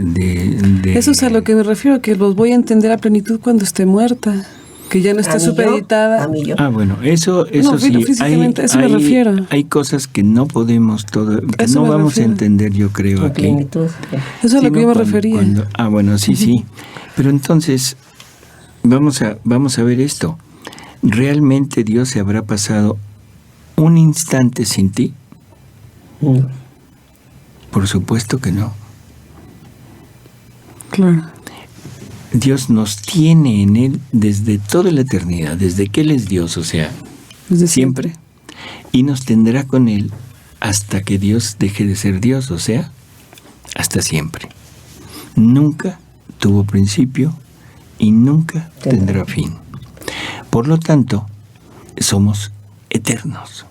Eso es a lo que me refiero, que los voy a entender a plenitud cuando esté muerta, que ya no esté
a mí yo,
supeditada.
a mí yo.
Ah, bueno, eso
No,
sí.
físicamente, a eso me refiero.
Hay cosas que no podemos, que
Eso
no
me
vamos
refiero.
a entender, yo creo,
Con
aquí.
plenitud.
Eso es a
Sí,
lo que
¿no?
yo me
Cuando-
refería.
bueno, sí. Pero entonces, vamos a ver esto. ¿Realmente Dios se habrá pasado un instante sin ti?
No.
Por supuesto que no.
Claro.
Dios nos tiene en Él desde toda la eternidad, desde que Él es Dios, o sea,
Desde
siempre. Y nos tendrá con Él hasta que Dios deje de ser Dios, o sea, hasta siempre. Nunca tuvo principio y nunca tendrá fin. Por lo tanto, somos eternos.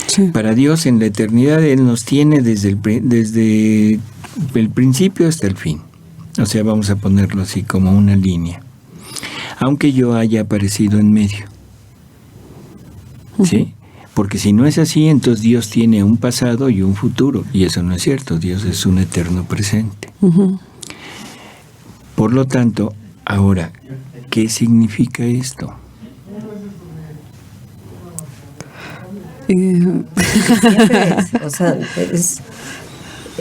Sí. Sí.
Para Dios en la eternidad Él nos tiene desde el principio hasta el fin. O sea, vamos a ponerlo así como una línea. Aunque yo haya aparecido en medio. ¿Sí? Porque si no es así, entonces Dios tiene un pasado y un futuro. Y eso no es cierto. Dios es un eterno presente. Por lo tanto, ahora, ¿qué significa esto?
Siempre es, o sea,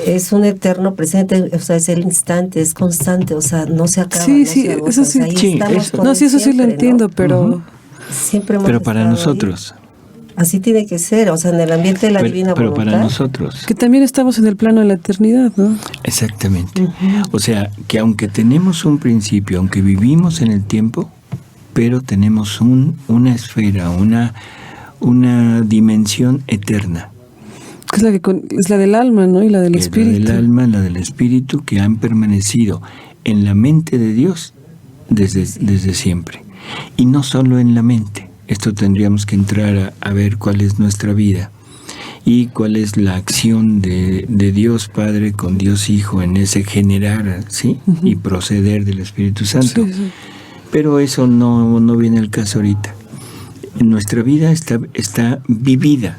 es un eterno presente, o sea, es el instante, es constante, o sea, no se acaba.
Sí,
no
sí,
se agota,
eso
o sea,
sí.
ahí
Sí,
estamos
eso.
con
No,
él
sí, eso sí lo
siempre,
entiendo,
¿no?
pero...
Siempre hemos
Pero para
estado
nosotros.
ahí. Así tiene que ser, o sea, en el ambiente de la divina
Pero
voluntad.
para nosotros.
Que también estamos en el plano de la eternidad, ¿no?
Exactamente. O sea, que aunque tenemos un principio, aunque vivimos en el tiempo, pero tenemos una esfera, una dimensión eterna.
Es la del alma, ¿no? Y la del
Que es
espíritu.
La del alma, la del espíritu, que han permanecido en la mente de Dios desde siempre. Y no solo en la mente. Esto tendríamos que entrar a ver cuál es nuestra vida y cuál es la acción de Dios Padre con Dios Hijo en ese generar, ¿sí? Y proceder del Espíritu Santo.
Sí, sí.
Pero eso no viene al caso ahorita. Nuestra vida está vivida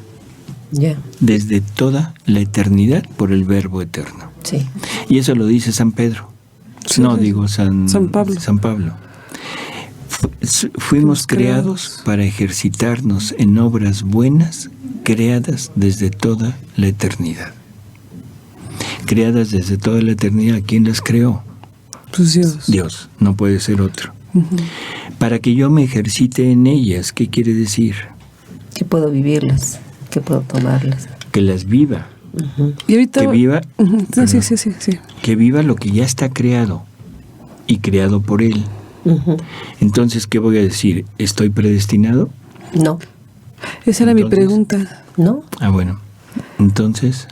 Ya,
desde toda la eternidad por el Verbo eterno.
sí.
Y eso lo dice San Pedro.
Sí,
No,
sí.
digo
San Pablo.
San Pablo. Fuimos creados para ejercitarnos en obras buenas creadas desde toda la eternidad. Creadas desde toda la eternidad. ¿Quién las creó?
Pues Dios.
Dios, no puede ser otro. Para que yo me ejercite en ellas, ¿qué quiere decir?
Que puedo vivirlas, que puedo tomarlas.
Que las viva.
Y ahorita...
Que viva,
Sí.
que viva lo que ya está creado y creado por Él. Entonces, ¿qué voy a decir? ¿Estoy predestinado?
No,
Esa era mi
Entonces-
pregunta.
no.
Ah, bueno. Entonces,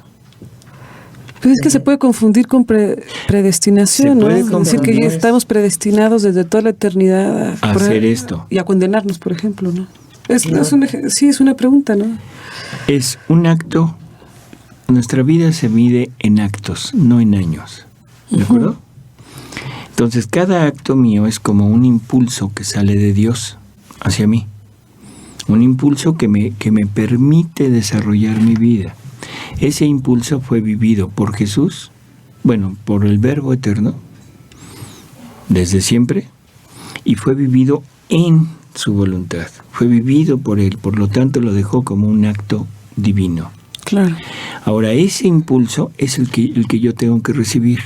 Pues es que se puede confundir con predestinación,
Se
¿no?
puede
Es decir, que ya
confundir.
estamos predestinados desde toda la eternidad
A hacer esto.
y a condenarnos, por ejemplo, ¿no?
No.
Sí, es una pregunta, ¿no?
es un acto. Nuestra vida se mide en actos, no en años. ¿De acuerdo? Entonces, cada acto mío es como un impulso que sale de Dios hacia mí. Un impulso que me permite desarrollar mi vida. Ese impulso fue vivido por Jesús, bueno, por el Verbo eterno, desde siempre, y fue vivido en su voluntad. Fue vivido por Él, por lo tanto lo dejó como un acto divino.
Claro.
Ahora, ese impulso es el que yo tengo que recibir,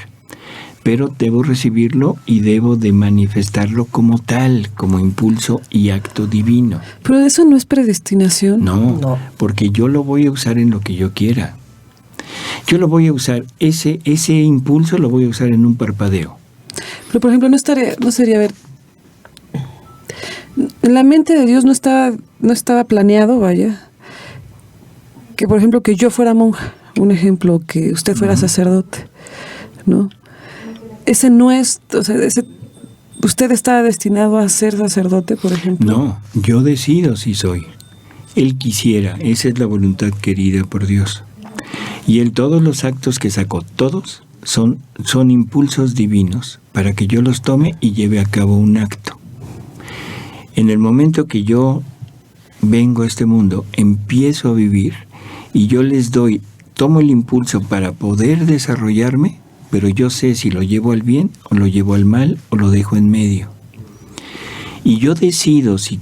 pero debo recibirlo y debo de manifestarlo como tal, como impulso y acto divino.
Pero eso no es predestinación.
No, porque yo lo voy a usar en lo que yo quiera. Yo lo voy a usar, ese impulso lo voy a usar en un parpadeo.
Pero, por ejemplo, no sería, a ver, en la mente de Dios no estaba planeado, vaya, que, por ejemplo, que yo fuera monja, un ejemplo, que usted fuera sacerdote, ¿no? Ese no es, o sea, ¿usted está destinado a ser sacerdote, por ejemplo?
No, yo decido si soy. Él quisiera, esa es la voluntad querida por Dios. Y Él, todos los actos que sacó, todos son impulsos divinos para que yo los tome y lleve a cabo un acto. En el momento que yo vengo a este mundo, empiezo a vivir y yo les tomo el impulso para poder desarrollarme, pero yo sé si lo llevo al bien o lo llevo al mal o lo dejo en medio. Y yo decido si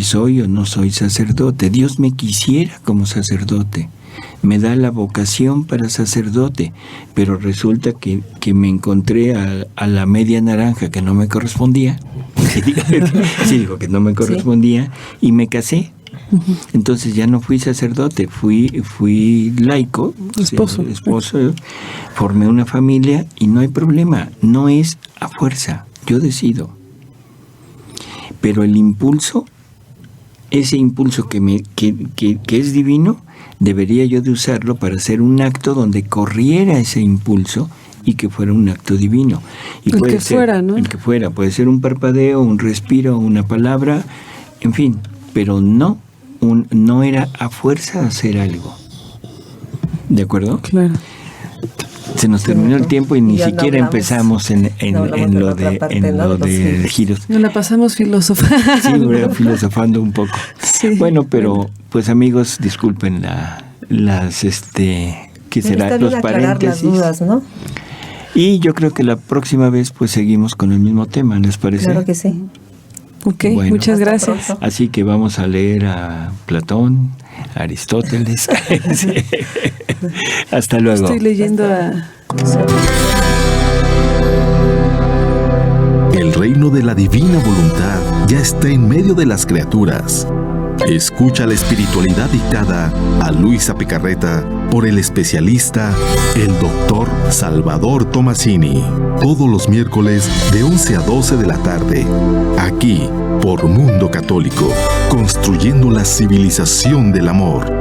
soy o no soy sacerdote. Dios me quisiera como sacerdote. Me da la vocación para sacerdote, pero resulta que me encontré a la media naranja que no me correspondía. Sí, dijo que no me correspondía y me casé. Entonces ya no fui sacerdote, fui laico, esposo, formé una familia y no hay problema, no es a fuerza, yo decido. Pero el impulso, ese impulso que es divino, debería yo de usarlo para hacer un acto donde corriera ese impulso y que fuera un acto divino. Y
el que fuera, ¿no?
El que fuera, puede ser un parpadeo, un respiro, una palabra, en fin, pero no no era a fuerza hacer algo. ¿De acuerdo?
Claro.
Se nos terminó el tiempo y ni
Ya no
siquiera
hablamos.
empezamos en
No
lo
hablamos de la
de,
otra
en
parte, ¿no?
lo
Los
de
giros.
giros.
Nos la pasamos filosofando.
Sí, filosofando un poco.
Sí.
Bueno, pero pues amigos, disculpen las ¿qué
Pero
será?
está bien
Los
aclarar las
paréntesis.
dudas, ¿no?
Y yo creo que la próxima vez pues seguimos con el mismo tema, ¿les parece?
Claro que sí.
Ok,
Bueno.
muchas
Hasta
gracias.
pronto.
Así que vamos a leer a Platón, a Aristóteles. Sí. Hasta luego.
Estoy leyendo a...
El reino de la divina voluntad ya está en medio de las criaturas. Escucha la espiritualidad dictada a Luisa Picarreta por el especialista, el doctor Salvador Tomasini. Todos los miércoles de 11 a 12 de la tarde. Aquí, por Mundo Católico, construyendo la civilización del amor.